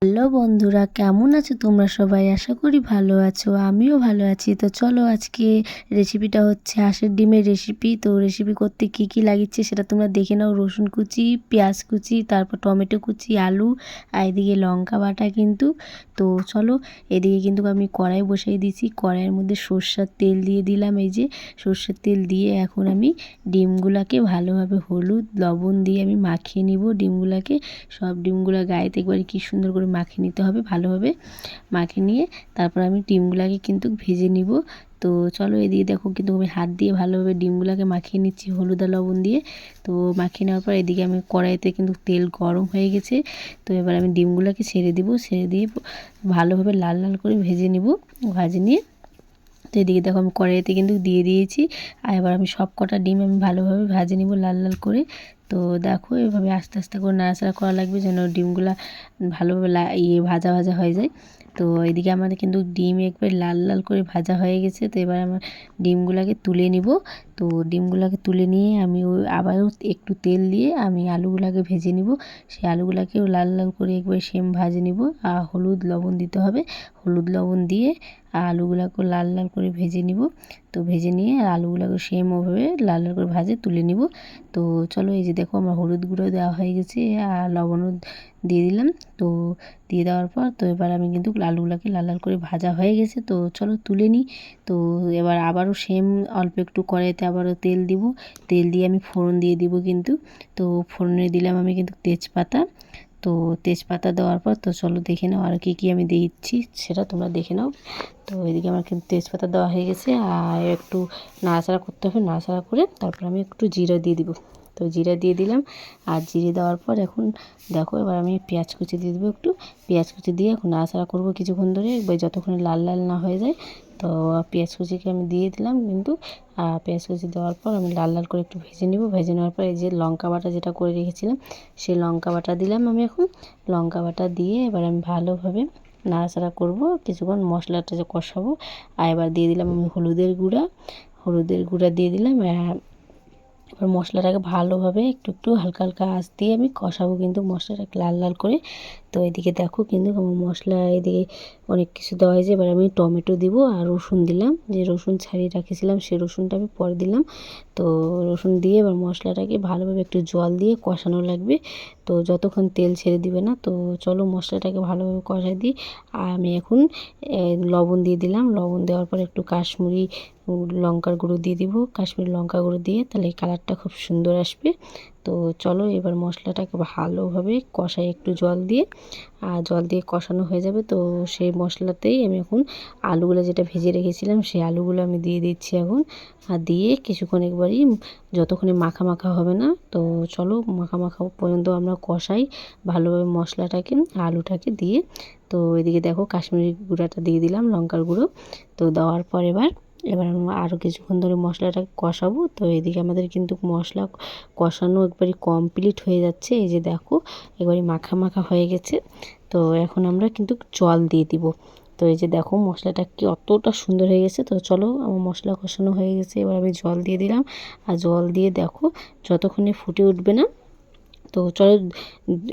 Hello বন্ধুরা, কেমন আছো তোমরা সবাই? আশা করি ভালো আছো, আমিও ভালো আছি। তো চলো, আজকে রেসিপিটা হচ্ছে হাঁসের ডিমের রেসিপি। তো রেসিপি করতে কি কি লাগিচ্ছে সেটা তোমরা দেখে নাও। রসুন কুচি, পেঁয়াজ কুচি, তারপর টমেটো কুচি, আলু, আর এদিকে লঙ্কা বাটা কিন্তু। তো চলো, এদিকে কিন্তু আমি কড়াই বসিয়ে দিয়েছি। কড়াইয়ের মধ্যে সর্ষের তেল দিয়ে দিলাম। এই যে সর্ষের তেল দিয়ে এখন আমি ডিমগুলাকে ভালোভাবে হলুদ লবণ দিয়ে আমি মাখিয়ে নিব। ডিমগুলাকে সব ডিমগুলো গায়েতে একবারে কি সুন্দর করে মাখিয়ে নিতে হবে, ভালোভাবে মাখিয়ে নিয়ে তারপর আমি ডিমগুলাকে কিন্তু ভেজে নিব। তো চলো, এদিকে দেখো কিন্তু আমি হাত দিয়ে ভালোভাবে ডিমগুলোকে মাখিয়ে নিচ্ছি হলুদ আর লবণ দিয়ে। তো মাখিয়ে নেওয়ার পর এদিকে আমি কড়াইতে কিন্তু তেল গরম হয়ে গেছে। তো এবার আমি ডিমগুলোকে ছেড়ে দিব, ছেড়ে দিয়ে ভালোভাবে লাল লাল করে ভেজে নিব। ভাজে নিয়ে তো এদিকে দেখো আমি কড়াইতে কিন্তু দিয়ে দিয়েছি। আর এবার আমি সব কটা ডিম আমি ভালোভাবে ভাজে নিব লাল লাল করে। তো দেখো, এভাবে আস্তে আস্তে করে নাড়াচাড়া করা লাগবে যেন ডিমগুলা ভালোভাবে ভাজা ভাজা হয়ে যায়। তো এদিকে আমাদের কিন্তু ডিম একবার লাল লাল করে ভাজা হয়ে গেছে। তো এবার আমার ডিমগুলোকে তুলে নিব। তো ডিমগুলোকে তুলে নিয়ে আমি আবারও একটু তেল দিয়ে আমি আলুগুলোকে ভেজে নিব। সেই আলুগুলোকেও লাল লাল করে একবার সেম ভাজে নিব। আর হলুদ লবণ দিতে হবে, হলুদ লবণ দিয়ে আলুগুলোকে লাল লাল করে ভেজে নিব। তো ভেজে নিয়ে আলুগুলোকে সেম ওভাবে লাল লাল করে ভাজে তুলে নিব। তো চলো, এই যে দেখো আমার হলুদ গুঁড়ো দেওয়া হয়ে গেছে আর লবণও দিয়ে দিলাম। তো দিয়ে দেওয়ার পর তো এবার আমি কিন্তু আলুগুলোকে লাল লাল করে ভাজা হয়ে গেছে। তো চলো তুলে নিই। তো এবার আবারও সেম অল্প একটু কড়াইতে আবারও তেল দিব। তেল দিয়ে আমি ফোড়ন দিয়ে দিব কিন্তু। তো ফোড়নে দিলাম আমি কিন্তু তেজপাতা। তো তেজপাতা দেওয়ার পর তো চলো দেখে নাও আর কি আমি দিচ্ছি সেটা তোমরা দেখে নাও। তো এদিকে আমার কিন্তু তেজপাতা দেওয়া হয়ে গেছে আর একটু নাড়াচাড়া করতে হবে। নাড়াচাড়া করে তারপর আমি একটু জিরা দিয়ে দিব। তো জিরা দিয়ে দিলাম। আর জিরে দেওয়ার পর এখন দেখো এবার আমি পেঁয়াজ কুচি দিয়ে দেবো একটু। পেঁয়াজ কুচি দিয়ে এখন নাড়াচাড়া করবো কিছুক্ষণ ধরে, এবার যতক্ষণ লাল লাল না হয়ে যায়। তো পেঁয়াজ কুচিকে আমি দিয়ে দিলাম কিন্তু। আর পেঁয়াজ কুচি দেওয়ার পর আমি লাল লাল করে একটু ভেজে নেব। ভেজে নেওয়ার পর এই যে লঙ্কা বাটা যেটা করে রেখেছিলাম সেই লঙ্কা বাটা দিলাম আমি এখন। লঙ্কা বাটা দিয়ে এবার আমি ভালোভাবে নাড়াচাড়া করব কিছুক্ষণ, মশলাটা যে কষাবো। আর এবার দিয়ে দিলাম আমি হলুদের গুঁড়া দিয়ে দিলাম। এবার মশলাটাকে ভালোভাবে একটু একটু হালকা হালকা আঁচ দিয়ে আমি কষাবো কিন্তু মশলাটাকে লাল লাল করে। তো এদিকে দেখো কিন্তু আমার মশলা এদিকে অনেক কিছু দেওয়া হয়েছে। এবার আমি টমেটো দিব আর রসুন দিলাম। যে রসুন ছাড়িয়ে রাখেছিলাম সেই রসুনটা আমি পরে দিলাম। তো রসুন দিয়ে এবার মশলাটাকে ভালোভাবে একটু জল দিয়ে কষানো লাগবে। তো যতক্ষণ তেল ছেড়ে দিবে না। তো চলো মশলাটাকে ভালোভাবে কষাই দিই। আর আমি এখন লবণ দিয়ে দিলাম। লবণ দেওয়ার পর একটু কাশ্মীরি লঙ্কার গুঁড়ো দিয়ে দিব। কাশ্মীরি লঙ্কা গুঁড়ো দিয়ে তাহলে কালারটা খুব সুন্দর আসবে। তো চলো এবার মশলাটাকে ভালোভাবে কষাই একটু জল দিয়ে। আর জল দিয়ে কষানো হয়ে যাবে। তো সেই মশলাতেই আমি এখন আলুগুলো যেটা ভেজে রেখেছিলাম সেই আলুগুলো আমি দিয়ে দিচ্ছি এখন। আর দিয়ে কিছুক্ষণ একবারই যতক্ষণে মাখা মাখা হবে না। তো চলো মাখা মাখা পর্যন্ত আমরা কষাই ভালোভাবে মশলাটাকে আলুটাকে দিয়ে। তো এদিকে দেখো কাশ্মীরি গুঁড়াটা দিয়ে দিলাম, লঙ্কার গুঁড়ো। তো দেওয়ার পর এবার আমি আরও কিছুক্ষণ ধরে মশলাটাকে কষাবো। তো এদিকে আমাদের কিন্তু মশলা কষানো একবারই কমপ্লিট হয়ে যাচ্ছে। এই যে দেখো একবারই মাখা মাখা হয়ে গেছে। তো এখন আমরা কিন্তু জল দিয়ে দিব। তো এই যে দেখো মশলাটা কি অতটা সুন্দর হয়ে গেছে। তো চলো আমার মশলা কষানো হয়ে গেছে, এবার আমি জল দিয়ে দিলাম। আর জল দিয়ে দেখো যতক্ষণে ফুটে উঠবে না। তো চলো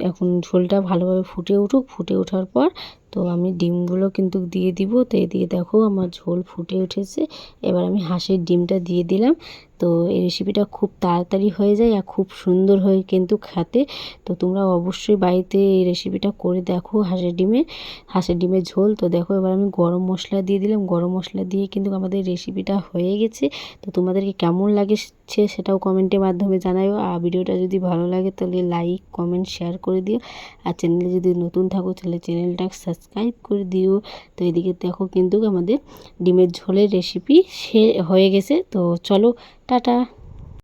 এখন ঝোলটা ভালোভাবে ফুটে উঠুক। ফুটে ওঠার পর তো আমি ডিমগুলো কিন্তু দিয়ে দিব। তো এদিকে দেখো আমার ঝোল ফুটে উঠেছে। এবার আমি হাঁসের ডিমটা দিয়ে দিলাম। তো এই রেসিপিটা খুব তাড়াতাড়ি হয়ে যায় আর খুব সুন্দর হয় কিন্তু খেতে। তো তোমরা অবশ্যই বাড়িতে এই রেসিপিটা করে দেখো হাঁসের ডিমের ঝোল। তো দেখো এবার আমি গরম মশলা দিয়ে দিলাম। গরম মশলা দিয়ে কিন্তু আমাদের রেসিপিটা হয়ে গেছে। তো তোমাদেরকে কেমন লাগছে সেটাও কমেন্টের মাধ্যমে জানাও। আর ভিডিওটা যদি ভালো লাগে তাহলে লাইক কমেন্ট শেয়ার করে দিও। আর চ্যানেলে যদি নতুন থাকো তাহলে চ্যানেলটা সাবস্ক্রাইব করে দিও। তো এদিকে দেখো কিন্তু আমাদের ডিমের ঝোলের রেসিপি হয়ে গেছে। তো চলো টাটা।